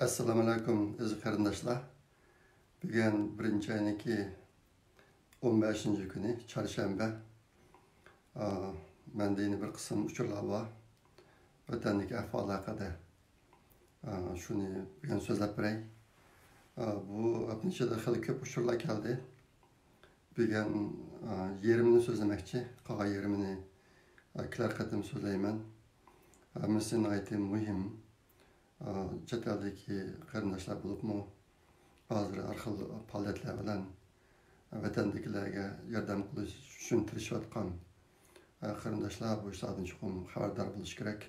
Assalamu alaikum aziz qarindoshlar. Bugun 1-oyning 15-kuni chorshanba. Menda yana bir qism uchurlar bor. Vatandagi ahvol haqida shuni bugun so'zlab beray. Bu apnichada xili ko'p uchurlar keldi. Bugun yerimni so'zlamoqchi, qolgan yerimni kelar qatim so'zlayman. Hammasi aytim muhim. Chet eldagi qarindoshlar bo'libmi, hozir har xil faoliyatlar bilan vatandagilarga yordam qilish uchun tirishayotgan qarindoshlar bu ishlardan chuqur xabardor bo'lish kerak.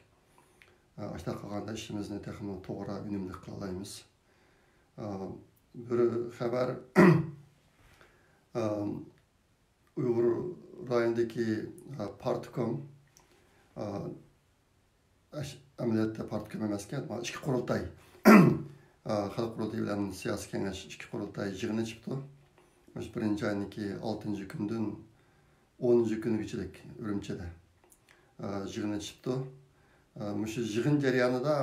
Ashta qilganda ishimizni texmo to'g'ri, unumli qila olamiz. Bir xabar Uyg'ur rayonidagi Partikom amaliyotda partikom emaskan, ichki qurultay. Xalq qurultayi bilan siyosiy kengash ichki qurultay yig'ini chiqdi. Mana 1-oyning 6-kunidan 10-kunigacha Urumchida yig'ini chiqdi. Shu yig'in jarayonida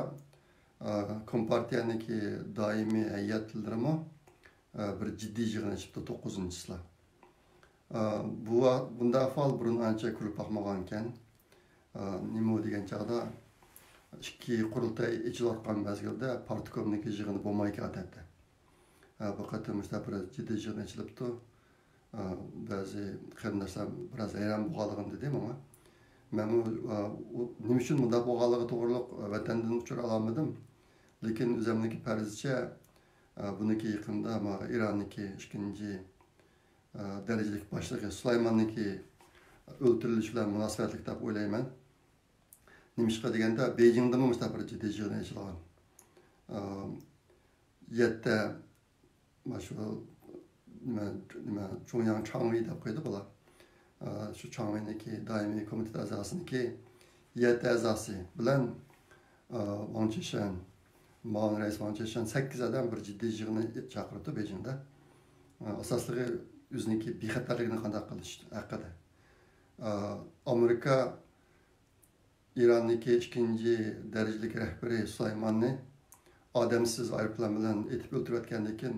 Kompartiyaniki doimiy hay'atlarimi bir jiddiy yig'ini chiqdi 9-sila. Bunda ahvol burun ancha ko'rib boqmagan ekan. Nima degan chog'da ikki qurultay ichilayotgan mezgilda partikomniki yig'ini bo'lmaydi odatda. Bu qatim bir jiddiy yig'in ichilibdi. Ba'zi qarindoshlar biroz hayron bo'lganligini dedim ama men nima uchun bunday bo'lganligi to'g'riliq vatandan uchura olmadim. Lekin o'zimniki farzcha buniki yaqinda Ironniki 2-darajalik boshlig'i Sulaymonniki o'ldirilishi bilan munosabatli deb o'ylayman. Nimishqa deganda Beijingda bir jiddiy yig'in ochilgan. 7 shu nima Cho'nyang Changwi deb qo'ydi bular. Shu Changwiniki doimiy komiteti a'zosiniki 7 a'zosi bilan Wang Qishan, Ma'on rais Wang Qishan 8 odam bir jiddiy yig'inni chaqirdi Beijingda. Asosligi o'ziniki bexatarligini qanday qilish haqida. Amerika İran'daki 2-darajalik rahbari Sulaymonni odamsiz aeroplan bilan etib o'ltirayotgandan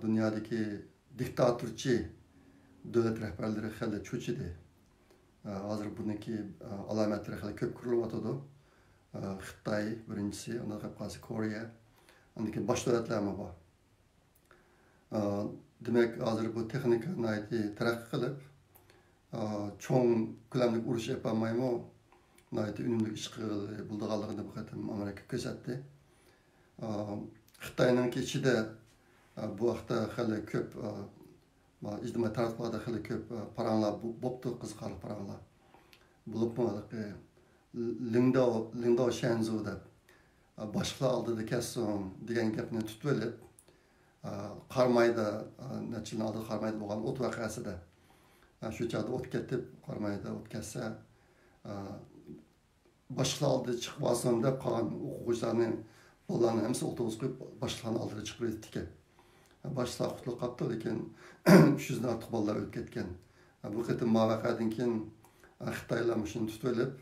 dunyodagi diktatorchi davlat rahbarlari hali cho'chidi. Hozir buniki alomatlari hali ko'p ko'rilyotdi. Xitoy birinchisi, undan qolsa Koreya, undan keyin boshqa davlatlarmi bor. Demak, hozir bu texnikani taraqqiy qilib, cho'ng ko'lamli urush yapolmaymi? Unumli ish bo'lganligini bu qatim Amerika ko'rsatdi. Xitoyning ichida bu vaqtda hali ko'p ijtimoiy tarmoqlarda hali ko'p paranglar bo'pti, qiziqarli paranglar. Bo'libmi Lingdao Shanzhou deb boshqa oldida kasson degan gapni tutib olib, Qarmayda nachilni oldida Qarmayda bo'lgan o't voqeasida shu chog'da o't ketib, Qarmayda o't ketsa boshqa oldida chiqib olsin deb qolgan o'quvchilarning bollarni hamsi o'tobus qo'yib boshqalarning oldiga chiqib ketdi. Boshqa qutulib qoldi, lekin 300 dan ortiq bolalar o'lib ketgan. Bu qatim mavaqadan keyin Xitoylar shuni tutib olib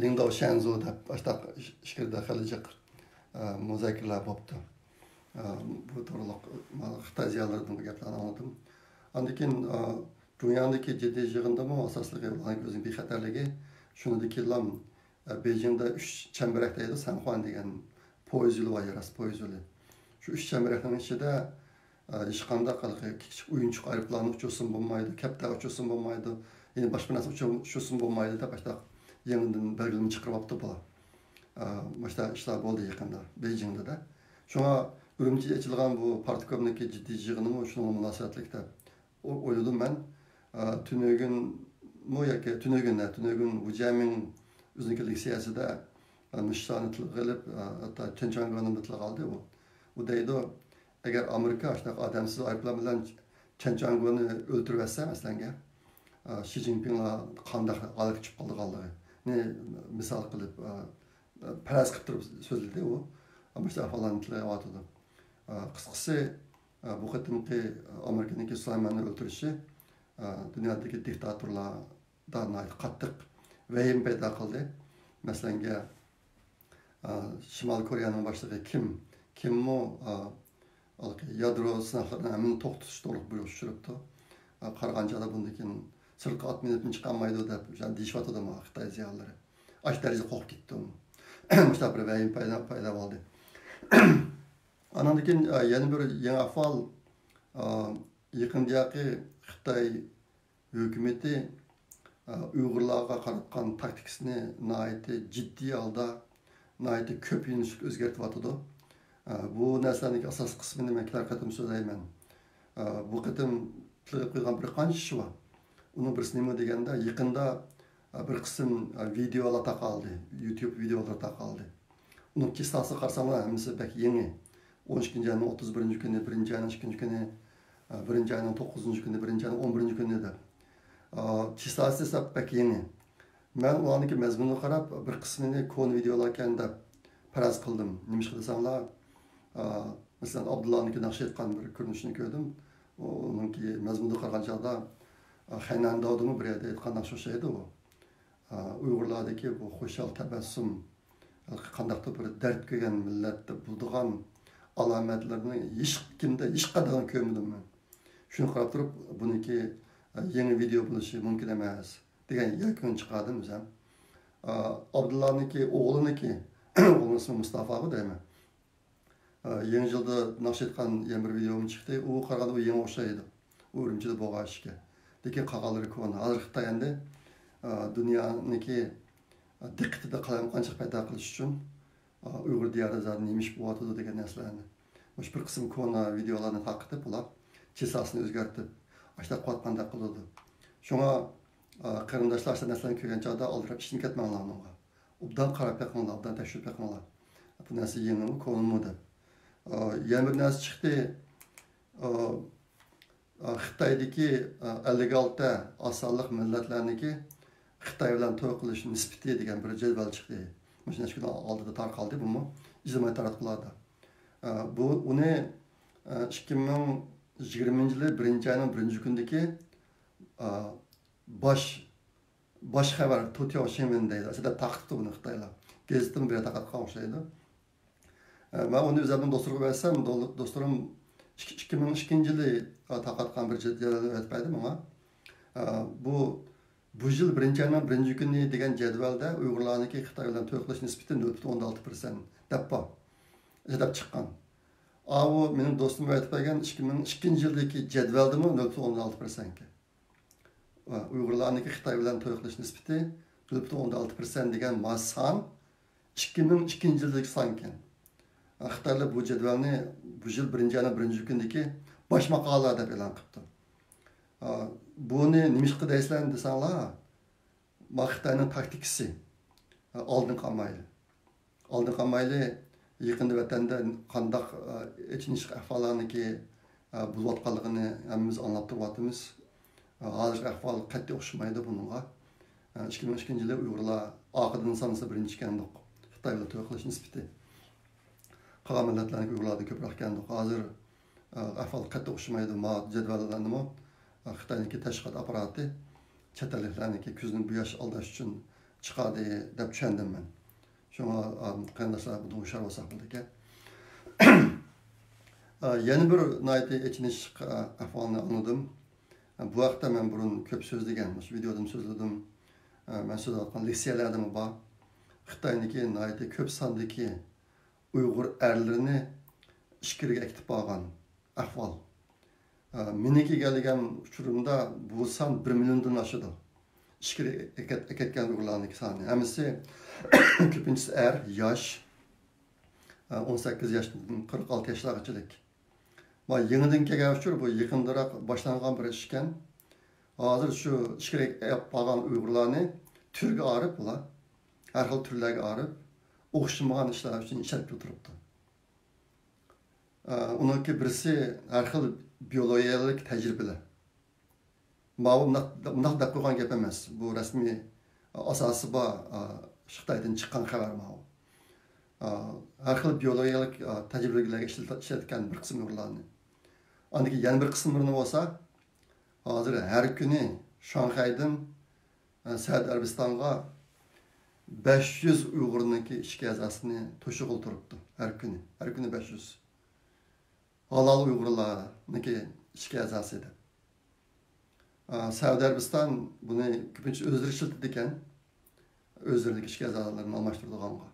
Lingdao Shanzhou deb boshqa ishkirda xilijiq muzokaralar bo'ldi. Bu to'g'riliq Xitoy ziyolaridan bu gaplarni oldim. Undan keyin dunyodagi jiddiy yig'indami asosligi o'zining bexatarligi shunidaki Beijingda 3 chambarakdaydi, Sanxuan degan poyezd yo'li var, yaras poyezd yo'li. Shu 3 chambarakning ichida hech qanday kichik o'yinchoq aeroplan uchirsin bo'lmaydi, katta uchirsin bo'lmaydi, yana boshqa narsa uchirsin bo'lmaydi deb boshqa yangidan belgilama chiqarib olibdi bular. Boshqa ishlar bo'ldi yaqinda Beijingda da. Shunga Urumchiga ochilgan bu partikomniki jiddiy yig'inimi shunga munosabatli deb o'yladim men. Tunögün Wujiaming o'zining siyosatida nishoni qilib, hatto Chenchangonni bitlab oldi u. U deydi, agar Amerika shunaqa odamsiz aeroplan bilan Chenchangonni o'ldirib olsa, masalan, Xi Jinpinglar qanday olib chiqib qolganligini misol qilib faraz qilib turib so'zladi u. Ammo shu ahvollarni tilayotdi. Qisqasi bu qatimki Amerikaniki Sulaymonni o'ldirishi dunyodagi diktatorlardan qattiq vahim paydo qildi. Masalan, Şimal Koreyanın başlığı Kim o yadro sınavlarına hemen to'xtatish to'liq buyruq tushiribdi. Qaraganchada bundan keyin sirtqa atmayotib chiqolmaydi deb deyishyapti Xitoy ziyolilari. Ash darajada qo'rqib ketdi. Mushta bir vahim paydo bo'ldi. Andan keyin yana bir yangi ahvol yaqindagi Xitoy hukumati Uyg'urlarga qaratgan taktikasini nihoyatda jiddiy holda nihoyatda ko'p yo'nalishga o'zgartiryapti. Bu narsaning asosiy qismini men kelar qatim so'zlayman. Bu qatim tilga qo'ygan bir qancha ish bor. Uning birisi nima deganda yaqinda bir qism videolar tarqaldi, YouTube videolar tarqaldi. Uning kissasi qarasanglar hammasi bak yangi. 12 ayning 31 kuni, 1 ayning 2 kuni, 1 ayning 9 kuni, 1 ayning 11 kuni deb. Kissasi esa bak yangi. Men ularning mazmunini qarab bir qismini kon videolar ekan deb faraz qildim. Nima qilsanglar Mesela Abdullah'ın naqsh etgan bir ko'rinishini ko'rdim. Uningki mazmunga qaragan chog'da Haynan Davudning bir yerda aytgan naqsh o'sha edi u. Uyg'urlardagi bu xo'shal tabassum qandaqdir bir dard ko'rgan millatda buldigan alomatlarni hech kimda hech qadar ko'rmadim men. Shuni qarab turib buniki yangi video bo'lishi mumkin emas degan yakun chiqardim o'zim. Abdullah'niki o'g'liniki o'g'lini ismi Mustafa deyman. Yangi yılda naqsh etgan yana bir videom chiqdi. U qaraganda u yangi o'xshaydi. U Urumchida bo'lgan ishga. Lekin qolganlari ko'na. Hozir Xitoy endi dunyoniki diqqatida qancha paydo qilish uchun Uyg'ur diyorida nemish bo'lyapti degan narsalarni. O'sha bir qism ko'na videolarni taqib ular chesasini o'zgartib, ashta qotganda qiladi. Shunga qarindoshlar shu narsalarni ko'rgan chog'da oldirib ishni ketmanglar bunga. Obdan qarab qo'yinglar, obdan tekshirib qo'yinglar. Bu narsa yengimi, ko'nimi deb. Yana bir narsa chiqdi. Xitoydagi 56 osonlik millatlarniki Xitoy bilan to'y qilish nisbati degan bir jadval chiqdi. Mana shu kun oldida tarqaldi bu ijtimoiy tarqatlarda. Bu uni 2020 yil 1-ayning 1-kundagi bosh xabar Tokyo Shinmin deydi. Aslida taqibdi buni Xitoylar. Gazetdan bir taqatgan o'xshaydi. Ben onu üzerinden dostlarıma versem, dostlarım 2002 yılı taqatgan bir jadval o'tmaydim ama bu yıl 1-ayning 1-kuni degan jadvalda Uyg'urlarniki Xitoy bilan to'y qilish nisbati 0.16% deb bor. Deb chiqqan. O mening do'stim aytib bergan 2002 yildagi jadvaldimi 0.16%. Uyg'urlarniki Xitoy bilan to'y qilish nisbati 0.16% degan son 2002 yildagi son ekan. Xitoylar bu jadvalni bu yil 1-ayning 1-kunidagi bosh maqola deb e'lon qildi. Buni nima qilaysizlar desanglar, Xitoyning taktikasi oldin qolmaydi. Oldin qolmaydi, yaqinda vatanda qandaq echinish ahvollarniki bo'layotganligini hammamiz anglab turibmiz. Hozirgi ahvol qat'iy o'xshamaydi bunga. 2002 yili Uyg'urlar oqidan sanasi birinchi ekandik. Xitoy bilan to'y qilish nisbati qolgan millatlarning Uyg'urlardan ko'proq ekandik. Hozir ahvol qat'iy o'xshamaydi. Jadvallarni Xitoyniki tashqi apparati chet elliklarniki ko'zni bu yosh aldash uchun chiqadi deb tushundim men. Shunga qarindoshlar buni hushyor bo'lsak bo'ldi. Yana bir nihoyatda echinish ahvolini anladim. Bu vaqtda men burun ko'p so'zlagan, shu videoda so'zladim. Men so'zlayotgan leksiyalardan bor. Xitoyniki nihoyatda ko'p sondagi Uyg'ur erlarini ishkiriga akitib olgan ahvol. Meniki kelgan uchurimda bu son 1 milliondan oshadi. Ishkiriga aketgan Uyg'urlarning soni. Hammasi ko'pinchisi yosh 18 yoshdan 46 yoshlargacha. Ma yangidan kelgan uchur bu yaqinroq boshlangan bir ish ekan. Hozir shu ishkiriga qolgan Uyg'urlarni turga olib ular har xil turlarga olib o'xshamagan ishlar uchun ishlab turibdi. Uningki birisi har xil biologiyalik tajribalar. Bunaq deb qo'ygan gap emas. Bu rasmiy asosi bor Xitoydan chiqqan xabar bu. Har xil biologiyalik tajribalarga ishlatgan bir qism Uyg'urlarni. Andaki yana bir qismini bo'lsa, hozir har kuni Shanxaydan Saudiya Arabistonga 500 Uyg'urniki ishki azasini to'shig'il turibdi har kuni 500 halol Uyg'urlarniki ishki azasi edi. Saudiya Arabiston buni ko'pincha o'zlari ishlatadi ekan, o'zlaridagi ishki azalarini almashtiradiganqa.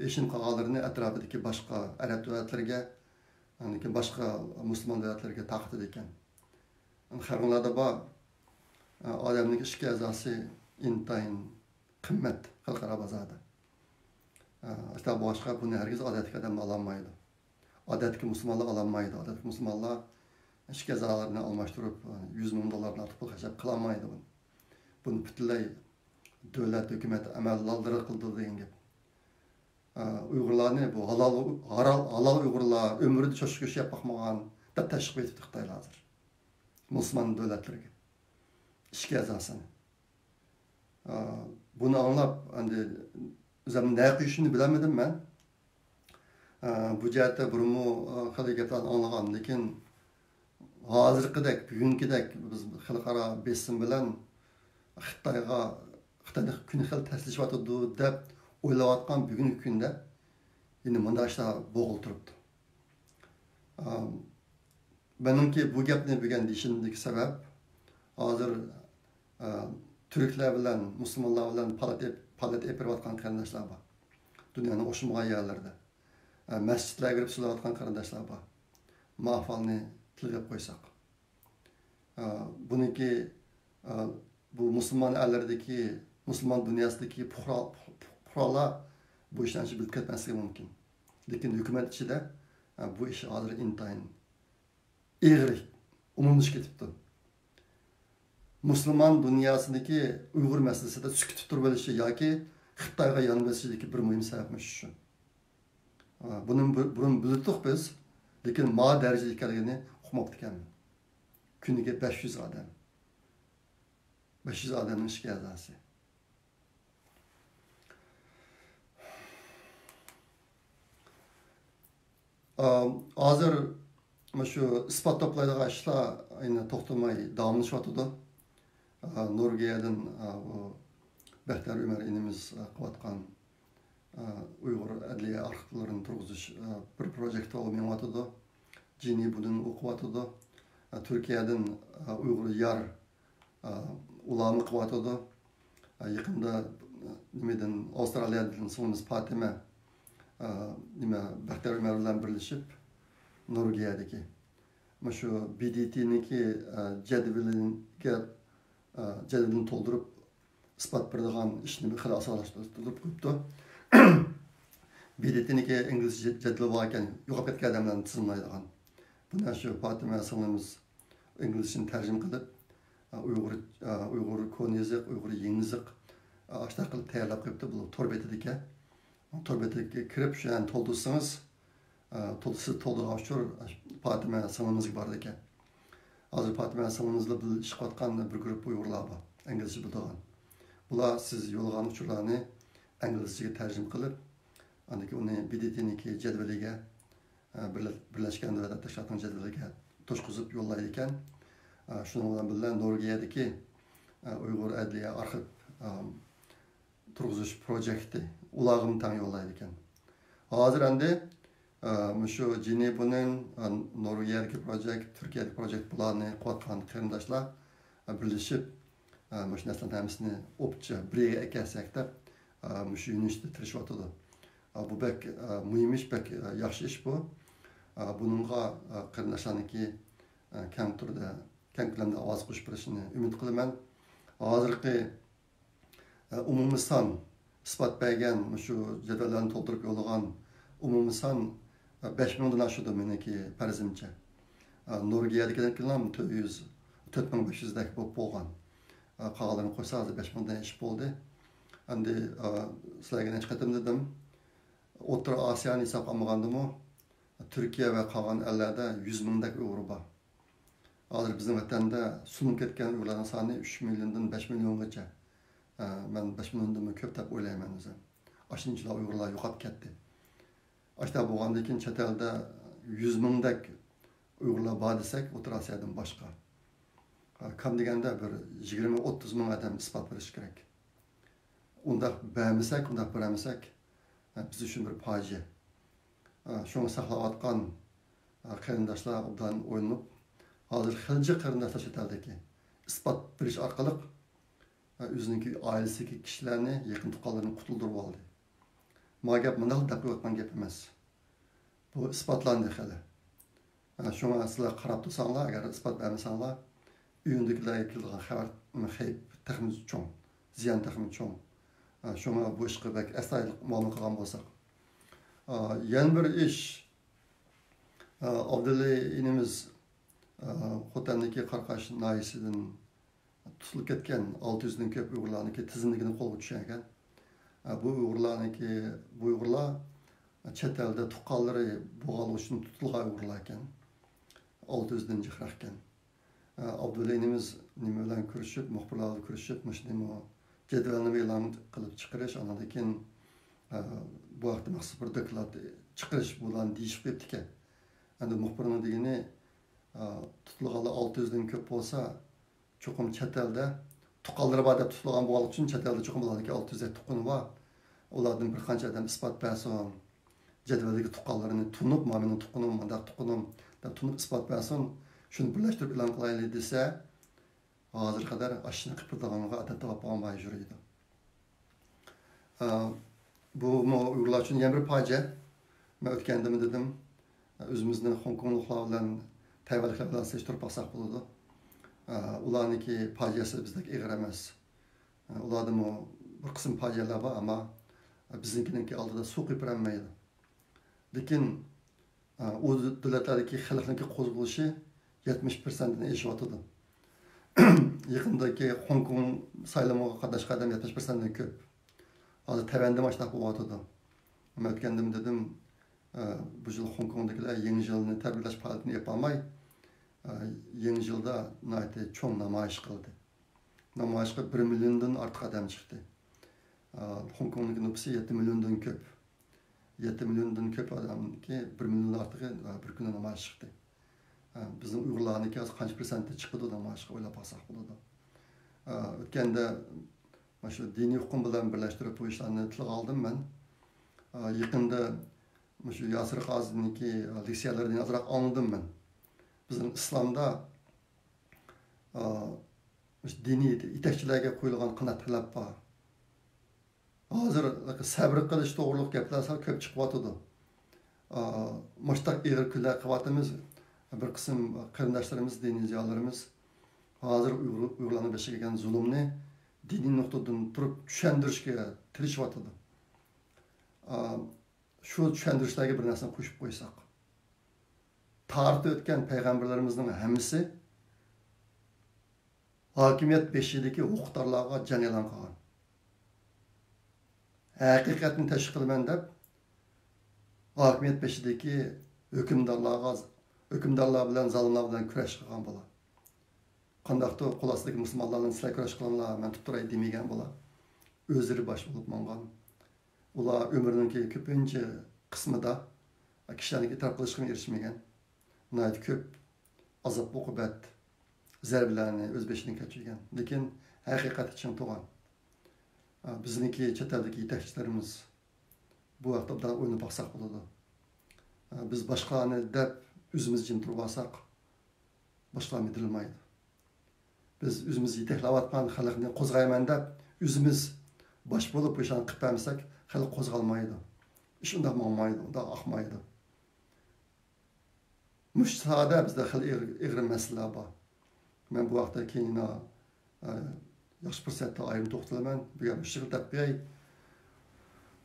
Eşin qolganlarini atrofidagi boshqa arab davlatlarga, boshqa musulmon davlatlarga taqdim ekan. Xalqlarda bor odamning ishki azasi intayin qimmat xalqaro bozorda. İşte boshqa buni hargiz odatga odam ololmaydi. Odatga musulmonlar ololmaydi. Odatga musulmonlar ishki azalarini almashtirib $100,000 ortiq pul xarajat qilolmaydi buni. Buni butunlay davlat hukumat amaldorlari qildi degan gap. Uyg'urlarni bu halol Uyg'urlar ömrüde cho'shib ish yapmaqmagan deb tashkil etib Xitoylar hozir. Musulmon davlatlarga ishki azasini. Bunu anlab, endi o'zim ne qilishini bilamadim men. Bu jihatda burunmu xilli gaplarni anglagan, lekin hozirgidek, bugungidek biz xalqaro besim bilan Xitoyga kuni xil taslishyotdi deb o'ylayotgan bugungi kunda endi bunday ishlar bo'g'il turibdi. Benimki bu gapni bilgan deyishimdagi sabab hozir Türkler bilan musulmonlar bilan palat epirayotgan qarindoshlar bor. Dunyoning o'xshamagan yerlarda. Masjidlarga kirib so'layotgan qarindoshlar bor. Mahvalni tilgab qo'ysak. Buniki bu musulmon ellardagi, musulmon dunyosidagi puhrolar bu ishlarni bilib ketmasligi mumkin. Lekin hukumat ichida bu ish hozir intayin ig'ir umumlashib ketibdi. Musulmon dunyosidagi Uyg'ur masalasida sukut turib olishi yoki Xitoyga yonbosishidagi bir muhim sabab shu. Buni burun bildik biz, lekin ma darajada ekanligini uqmoqdik ekanman. Kuniga 500 odam. 500 odamning ishki azasi. Hozir shu isbot to'playdigan ishlar ayni to'xtamay davomlashyotdi. Norvegiyadan Behter Ömer inimiz qilayotgan Uyg'ur adliya arxivlarini turg'izish bir proyekti olmayotdi. Jini buni o'qiyotdi. Turkiyadan Uyg'ur yar ulami qilayotdi. Yaqinda nimadan Avstraliyadan so'ngimiz Fatima Behter Ömer bilan birlashib Norvegiyadagi shu BDT'niki jadvalini to'ldirib isbot beradigan ishni bir xil asoslashtirib qo'yibdi. BDT'niki ingliz jadvali bor ekan, yo'qolib ketgan odamlarni tizimlaydigan. Buni shu Fatima singlimiz inglizchani tarjima qilib, Uyg'ur ko'n yoziq, Uyg'ur yangi yoziq ashta qilib tayyorlab qo'yibdi. Bu tor betidagi. Tor betiga kirib shu yerni to'ldirsangiz, to'ldirgan uchun Fatima singlimizga bor ekan. Hozir Fatima singlimizla bir ish qilayotgan bir guruh Uyg'urlar bor, inglizcha biladigan. Bular siz yo'llagan uchurlarni inglizchaga tarjima qilib, uni BDT'niki jadvaliga birlashgan davlatlar tashkilotning jadvaliga to'shqizib yo'llaydi ekan. Shuning bilan birga Norvegiyadagi Uyg'ur adliya arxiv turg'izish projekti ularga tang yo'llaydi ekan. Hozir endi shu Jinevaning Norvegiyadagi projekt, Turkiyadagi projekt bularni qilayotgan qarindoshlar birlashib shu narsalarni hammasini o'pcha birga ekansak deb shu yo'nalishda tirishyotdi. Bu bek muhim ish, bek yaxshi ish bu. Buningga qarindoshlarniki keng turda, keng ko'lamda ovoz qo'shib berishini umid qilaman. Hozirgi umumiy son isbot bergan shu jadvallarni to'ldirib yo'llagan umumiy son 5,000 dan oshdi meniki farzimcha. Norvegiyadagilar ham 4,500 dak bo'lib bo'lgan. Qolganlarini qo'ysa 5,000 dan ish bo'ldi. Endi sizlarga chiqatim dedim. O'rta Osiyoni hisob olmagandimi, Turkiya va qolgan ellarda 100,000 dak Uyg'ur bor. Hozir bizning vatanda sunib ketgan Uyg'urlarning soni 3 milliondan 5 milliongacha. Men 5 milliondan ko'p deb o'ylayman o'zim. Ashunchalar Uyg'urlar yo'qolib ketdi. Ashta bo'lgandan keyin chet elda 100,000 dak Uyg'urlar bor desak, O'rta Osiyodan boshqa. Kam deganda bir 20-30 ming odam isbot berish kerak. undaq bermesek, undaq beremesek biz üçün bir facia. Şunu saqlayatqan qarindoshlar obdan o'ylanib, hozir xilji qarindoshlar chet eldagi isbot berish orqali o'zining oilasidagi kishilarni, yaqin tuqqanlarini qutuldirib oldi. Bu gap bunday deb qo'ygan gap emas. Bu isbotlandi hali. Şuna sizlar qarab tursanglar, agar isbot bermasanglar, uyindagilarga kelgan xabar taxmin cho'ng, ziyon taxmin cho'ng. Şuna bu ishga bak astoydil muomala qilgan bo'lsak. Yana bir ish Abdulla inimiz Xotandagi Qarqash noyisidan tutilib ketgan 600 dan ko'p Uyg'urlarniki tizimligini qo'lga tushgan ekan. Bu Uyg'urlar chet elda tuqqanlari bo'lgani uchun tutilgan Uyg'urlar ekan. 600 dan jiqroq ekan. Abdulla inimiz nima bilan ko'rishib, muxbirlar bilan ko'rishib, mana jadvalni e'lon qilib chiqarish, andan keyin bu vaqtda maxsus bir doklad chiqarish bilan deyishib ketdi ekan. Endi muxbirning degani tutilganlar 600 dan ko'p bo'lsa, cho'qim chet elda tuqqanlari bor deb tutilgan bo'lgani uchun chet elda cho'qim ularniki 600 ta tuqqani bor. Ulardan bir qancha odam isbot bersin, jadvaldagi tuqqanlarini tunib, ma'lum tuqqanim, mandaq tuqqanim deb tunib isbot bersin, shuni birlashtirib e'lon qilaylik desa, hozir qadar ashni qilib odatda bo'lmay yuradi. Bu Uyg'urlar uchun yana bir fojia. Men o'tganda dedim, o'zimizning Hong Kongliklar bilan Tayvanliklar bilan solishtirib baxsak bo'ladi. Ularniki fojiasi bizdek ig'ir emas. Ularda bir qism fojialar bor, ammo biznikiniki oldida suv qiypiranmaydi. Lekin u davlatlardagi xalqning qo'zg'alishi 70%dan eshiyotidir. Yaqindagi Hong Kong sayloviga qatnashgan odam 70%dan ko'p. Hozir Tayvanda mashtaq bo'lyotdi. Men o'tganda dedim, bu yil Hong Kongdagilar yangi yilni tabriklash faoliyatini yapolmay, yangi yilda cho'ng namoyish qildi. Namoyishga 1 milliondan ortiq odam chiqdi. Hong Kongning nufusi 7 milliondan ko'p. 7 milliondan ko'p odamniki 1 milliondan ortiq bir kunda namoyish chiqdi. Bizning Uyg'urlarniki qancha prosentda chiqdi namoyishga o'ylab baxsak bo'ladi. O'tganda mana shu diniy huquq bilan birlashtirib bu ishlarni tilga oldim men. Yaqinda shu Yasir Qoziyniki leksiyalaridan azroq anladim men. Bizning islomda diniy yetakchilarga qo'yilgan qanday talab bor. Hozir sabr qilish to'g'riliq gaplar ko'p chiqyotdi. Mushtaq ig'ir kunlar qilyapmiz. Bir qism qarindoshlarimiz, diniy ziyolilarimiz hozir Uyg'urlarning boshiga kelgan zulmni diniy nuqtadan turib tushuntirishga tirishyapti. Shu tushuntirishlarga bir narsani qo'shib qo'ysak. Tarixda o'tgan payg'ambarlarimizning hammasi hokimiyat beshidagi huquqdorlarga jan e'lon qilgan. Haqiqatni tashkil qilaman deb hokimiyat beshidagi hukmdorlar bilan zolimlar bilan kurash qilgan bo'lar. Qandaqdir qo'l ostidagi musulmonlarning sizlar kurash qilinglar, men tutib turay demagan bo'lar. O'zlari bosh bo'lib mangan. Ular ömrünün ko'pincha qismida kishilarni e'tirof qilishga erishmagan. Nəhayət ko'p azob uqubat zarbalarni o'z beshidan kechirgan. Lekin haqiqat uchun tug'an. Bizniki chet eldagi yetakchilarimiz bu vaqtda bilan o'ynab baxsak bo'ladi. Biz boshqalarni deb o'zimiz jim turib olsak, boshqalar midilmaydi. Biz o'zimiz yetaklayotgan xalqni qo'zg'ayman deb o'zimiz bosh bo'lib o'shani qilib bermasak, xalq qo'zg'almaydi. Ish undoq bo'lmaydi, undoq oqmaydi. Mushtada bizda xil ig'ir masalalar bor. Men bu vaqtda keyin yaxshi fursatda ayrim to'xtalaman. Bu gapni shig'ildab beray.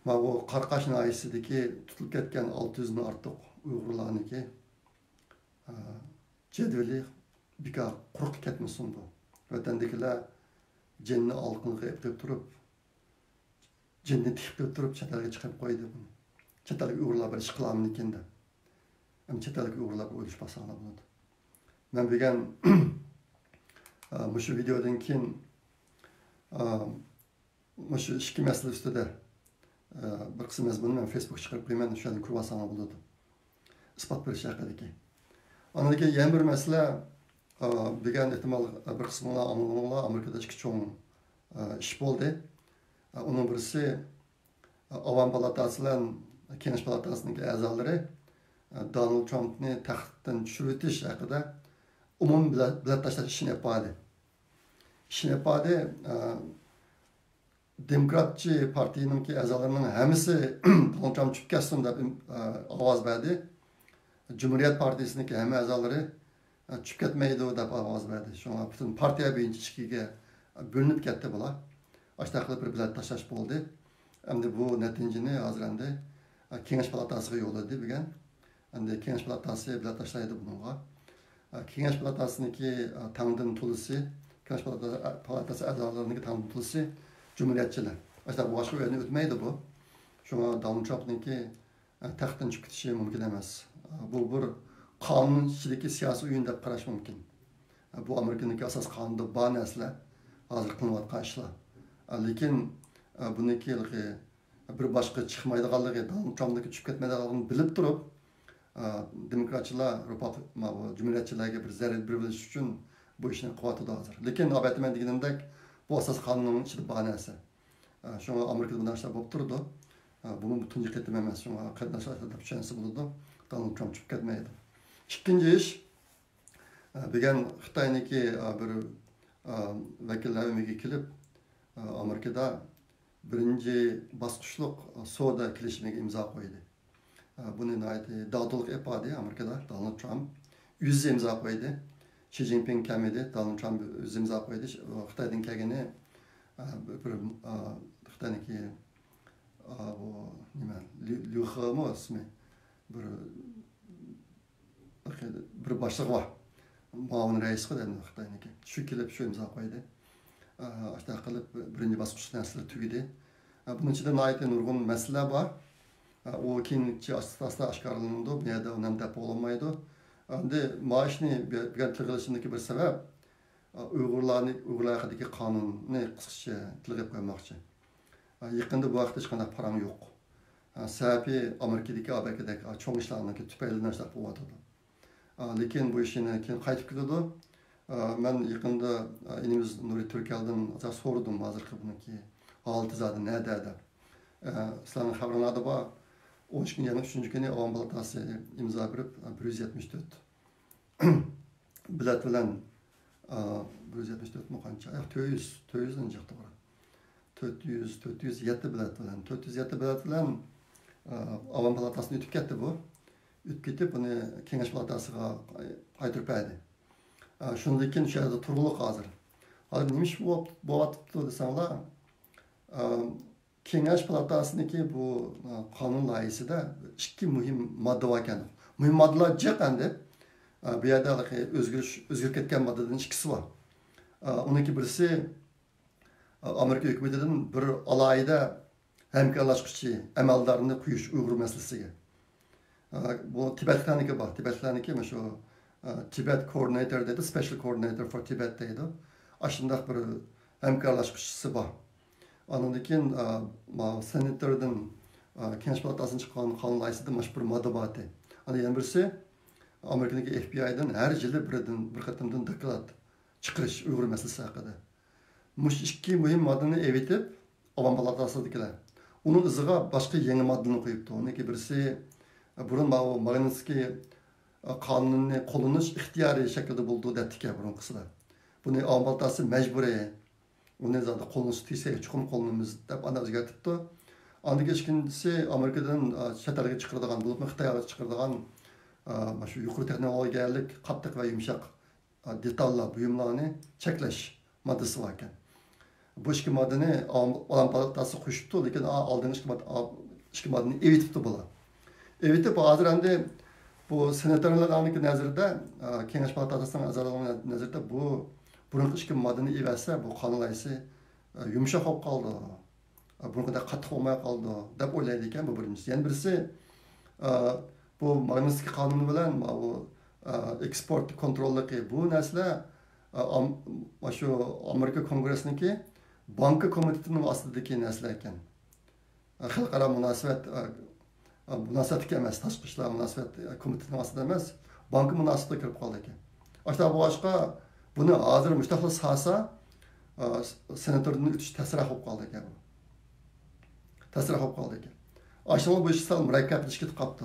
Mana bu Qarqash noyisidagi tutilib ketgan 600 dan ortiq Uyg'urlarniki jadvali bekor quruq ketmasin bu. Vatandagilar jinni olqinga epib turib, jinni tikib turib chet elga chiqib qo'ydi buni. Chet elga Uyg'urlar bir ish qilamni ekanda. Ham chet elga Uyg'urlar o'lish pasana bo'ladi. Men degan shu videodan keyin shu ikki masala ustida bir qism mazmunni men Facebookga chiqarib qo'yman, shuni ko'rib olsanglar bo'ladi. Isbot berish haqidagi. Ondan keyin yana bir masala degan ehtimol bir qismlar Amerikada ikki cho'ng ish bo'ldi. Onun birisi Avam Palatası bilan Kengash Palatasının a'zolari Donald Trumpni taxtdan tushirib o'tish haqida umum bilat tashlash ishini yapadi. İşini yapadi. Demokratçı partinin a'zolarining hammasi Donald Trump chiqib ketsin deb ovoz berdi. Cumhuriyet Partisining hamma a'zolari chiqib ketmaydi deb ovoz berdi. Shunga butun partiya bo'yicha ikkiga bo'linib ketdi bular. Ashta qilib bir bilat tashlash bo'ldi. Endi bu natijani hozir endi Kengash palatasiga yo'lladi degan. Endi Kengash palatasi bilat tashlaydi bunga. Kengash palatasiniki tangdan tulisi, Kengash palatasi a'zolarining tangdan tulisi Cumhuriyetçiler. Ashta boshqa yo'lni o'tmaydi bu. Shunga Donald Trumpniki taxtdan chiqib ketishi mumkin emas. Bu bir qonunchilikka siyosiy o'yin deb qarash mumkin. Bu Amerikaniki asos qonunda bor narsalar, hozir qilinayotgan ishlar. Lekin buniki bir boshqa chiqmaydiganligi, Donald Trumpniki chiqib ketmaydiganligini bilib turib, demokratchilar, Cumhuriyetçilarga bir zarar berish uchun bu ishni qilyapti hozir. Lekin albatta deganimdek, bu asos qonunning ichida bor narsa. Shunga Amerikada bunday ishlar bo'lib turdi. Buni butunca ketim emas. Shunga qarindoshlar deb tushunsa bo'ladi. Donald Trump chiqib ketmaydi. Ikkinchi ish, degan Xitoyniki bir vakillar umiga kelib, Amerikada birinchi bosqichliq savdo kelishimiga imzo qo'ydi. Buni da'vatlik yapadi Amerikada Donald Trump 100 imzo qo'ydi. Xi Jinping kelmedi, Donald Trump o'zi imzo qo'ydi. Xitoydan kelgani bir Xitoyniki nima Liu Hemo ismi bir boshliq bor. Muavin rais qiladi Xitoyniki. Shu kelib shu imzo qo'ydi. Ashta qilib birinchi bosqich narsalar tugadi. Bunun ichida nurg'un masala bor. O keyinchi asta oshkorlanadi. Bu yerda undan deb bo'lmaydi. Endi maoshni bergan tilg'ilishindagi bir sabab Uyg'urlar haqidagi qonunni qisqacha tilga qo'ymoqchi. Yaqinda bu vaqtda hech qanday param yo'q. Sababi Amerikadagi abakadagi cho'ng ishlarniki tufayli narsalar bo'lyotdi. Lekin bu ishni keyin qaytib keladi. Men yaqinda inimiz Nuri Turkaldan so'radim hozirgi buniki holati zodi nada deb. Sizlarning xabarlarda bor. 13 yangi 3 kuni Avam Palatasi imzo berib 174 bilat bilan 174 mi qancha? 400 injiqdi bor. 407 bilat bilan 407 bilat bilan Avam Palatasini o'tib ketdi bu. O'tib ketib buni Kengash palatasiga qaytarib berdi. Shundan keyin o'sha yerda turliq hozir. Hozir nima ish bo'lyapti desanglar, Kengash palatasıniki bu qonun loyihasida ikki muhim modda bor ekan. Muhim moddalar jiq endi. Bu yerda o'zgarib ketgan moddadan ikkisi bor. Uniki birisi Amerika hukumatidan bir alayida hamkorlashuvchi amaldorni qo'yish Uyg'ur masalasiga. Bu Tibetlarniki bor. Tibetlarniki shu Tibet Coordinator dedi, Special Coordinator for Tibet deydi. Aşındaq bir hamkorlashuvchisi bor. Ondan keyin senatordan Kengash palatasından chiqqan qonun loyihasida mana shu bir modda bor edi. Ana yana birisi Amerikadagi FBI'dan har yili bir qatimdan doklad chiqarish Uyg'ur masalasi haqida. Mush ikki muhim moddani evitib Avam palatasidagilar. Uning iziga boshqa yangi moddani qo'yibdi. Uniki birisi burun Magnitsky qonunni qo'llanish ixtiyoriy shaklda bo'ldi debdi burunqisida. Buni Avam palatasi majburiy Onu zaten kolunuz tiyse çıkım kolunumuz dep ana o'zgartibdi. Andaki ikincisi Amerikadan chet çıkırdığan, bulup Xitoyga çıkırdığan şu yuqori texnologiyalik qattiq va yumshoq detallar, buyumlarni cheklash moddasi bor ekan. Bu ikki moddani Avam palatasi qo'shibdi, lekin oldingi ikki moddani evitibdi bular. Evitib hozir endi bu senatorlarning nazarida, Kengash palatasining a'zolarining nazarida bu burunqi ikki moddani evatsa, bu qonun loyihasi yumshoq bo'lib qoldi. Burunqida qattiq bo'lmay qoldi deb o'ylaydi ekan bu birinchisi. Yana birisi bu Magnitsky qonuni bilan bu eksport kontrolligi bu narsalar shu Amerika Kongressiniki banka komitetining ostidagi narsalar ekan. Xalqaro munosabat emas, tashqi ishlar munosabat komitetining ostida emas, banka munosabatga kirib qoldi ekan. Ashta bu boshqa buni hozir mustaqil salsa senatordan o'tish tasrih bo'lib qoldi ekan. ta'sir qilib qoldi ekan. Aşama bu iş sal murakkablaşib qoldi.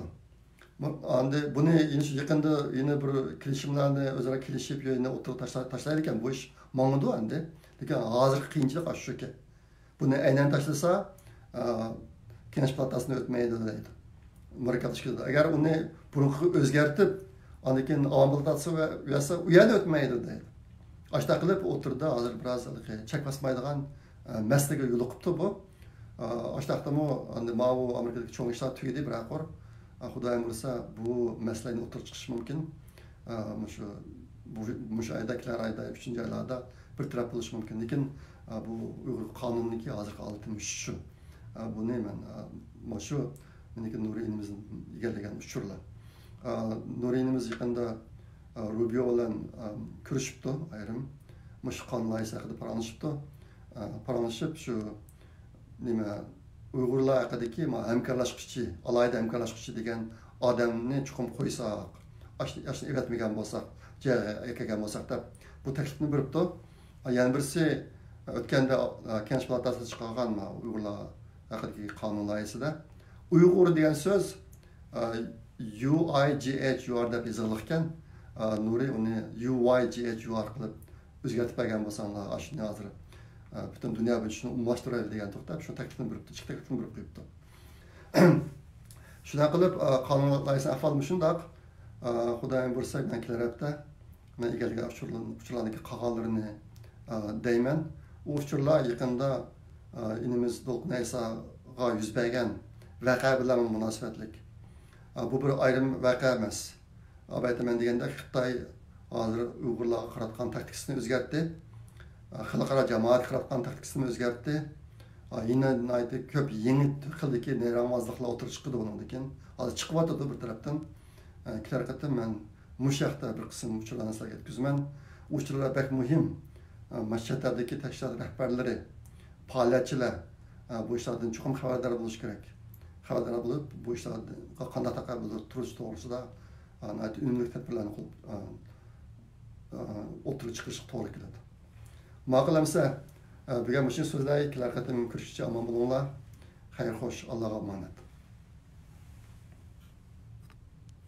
Endi buni yaqinda yana bir kelishimlarni o'zaro kelishib yana o'tirib tashlaydi ekan bu ish mangdi endi. Lekin hozirgi qiyinchilik shu ekan. Buni aynan tashlasa, Kengash palatasini o'tmaydi deydi. Murakkablaşib. Agar uni burunqi o'zgartib, ondan keyin Avam palatasi va u yana o'tmaydi deydi. Ashta qilib o'tirdi, hozir biroz chek basmaydigan masalaga yo'l qo'yibdi bu. Ashtaxtami endi ma'vu Amerikadagi cho'ng ishlar tugadi, biroq Xudoyim bilsa bu masalani o'tirib chiqish mumkin. Shu aydagilar ayda 3-oylarda bir taraf bo'lishi mumkin. Lekin bu Uyg'ur qonuniki hozir holatimiz shu. Buni men shu meniki Nurinimizning egallagan uchurlar. Nurinimiz yaqinda Rubio bilan ko'rishibdi, ayrim shu qonun loyihasi haqida paranlashib shu nima Uyg'urlar haqidagi hamkorlashuvchi, alayda hamkorlashuvchi degan odamni chuqur qo'ysak, ashni evatmagan bo'lsak, jag'iga bo'lsak deb bu taklifni beribdi. Yana birisi o'tganda Kengash palatasi chiqargan Uyg'urlar haqidagi qonun loyihasida Uyg'ur degan so'z UIGHUR deb yozilgan. Nuri uni UYGHUR qilib o'zgartib bergan bo'lsanglar, ashuni hozir butun dunyo bo'yicha umumlashtiradi degan to'xtab shu taklifni beribdi, chiq taklifni berib qo'yibdi. Shunday qilib qonun loyihasi ahvoli shundoq. Xudoyim bo'lsa, men kelarapda men egalgan uchurlarning qolganlarini deyman. U uchurlar yaqinda inimiz Dolqunaysaga yuz bergan voqea bilan munosabatlik. Bu bir ayrim voqea emas. Aytaman deganda Xitoy hozir Uyg'urlarga qaratgan taktikasini o'zgartdi. Xalqaro jamoat qaratgan taktikasini o'zgartdi. Yana ko'p yangi xildagi nayramazliklar o'tirib chiqdi bundan keyin. Hozir chiqyapti bir tarafdan. Ikkilar qatam men mushaqda bir qism uchurlarni sizlarga yetkazman. Uchurlar bak muhim. Masjidlardagi tashkilot rahbarlari, faoliyatchilar bu ishlardan chuqur xabardor bo'lish kerak. Xabardor bo'lib, bu ishlarga qanday taqabul turish to'g'risida unumli tadbirlarni o'tirib chiqish to'g'ri keladi. Ma'qulamsa, bugun shu so'zlar ikkilar qatam ko'rishcha omon bo'linglar. Xayr xo'sh, Allohga omonat.